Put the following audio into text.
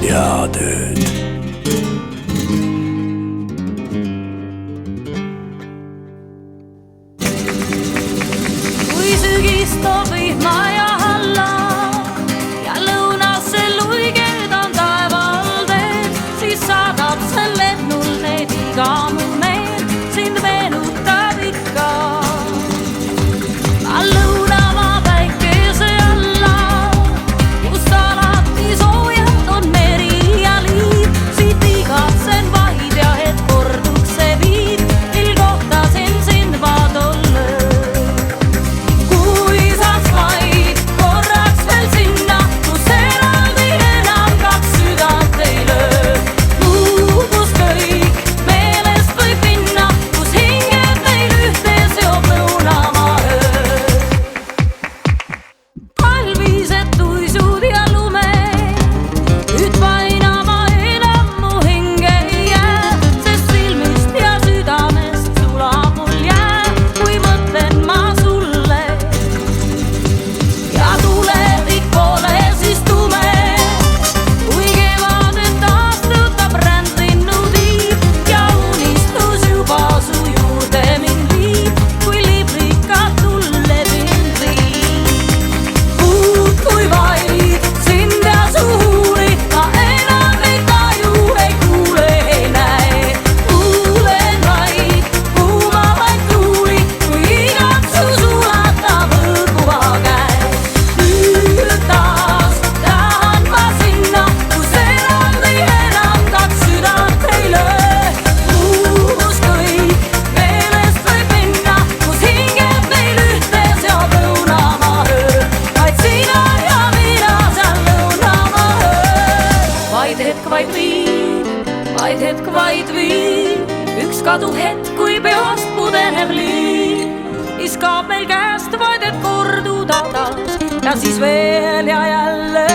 head ööd. Kui sügis toob vihma ja halla ja lõunasse luiged on taeval teed, siis saadab see lennul neid iga mu meel, sind meenutab ikka. Ma lõunamaa päikese alla, kus alati soojad on meri ja liiv, siit igatsen vaid ja et korduks see viib, mil kohtasin sind ma tol ööl. Kui saaks vaid korraks veel sinna, kus eraldi enam kaks südant ei löö. Kus kõik meelest võib minna, kus hinged meil ühte seob lõunamaa öö. Talvised tuisud ja lumed, nüüd painama enam mu hinge ei jää, sest silmist ja südamest sulab mul jää, kui mõtlen ma sulle. Ja tulevik pole siis tume, kui kevadet taastutab rändlinnu tiib ja unistus juba su juurde mind viib, kui librikad tulle mind viib. Kui vaid sind ja su huuli, ma enam ei taju, ei kuule, ei näe. Kuulen vaid kuumavaid tuuli, kui igatsus ulatab hõõguva käe. Nüüd taas tahan ma sinna, kus eraldi enam kaks südant ei löö. Kus kõik meelest võib minna, kus hinged meil ühte seob lõunamaa öö. Vaid sina ja mina seal lõunamaa ööl. Vaid hetk vaid viib, üks kaduv hetk, kui peost pudenev liiv viskab meil käest vaid, et korduda taas ja siis veel ja jälle.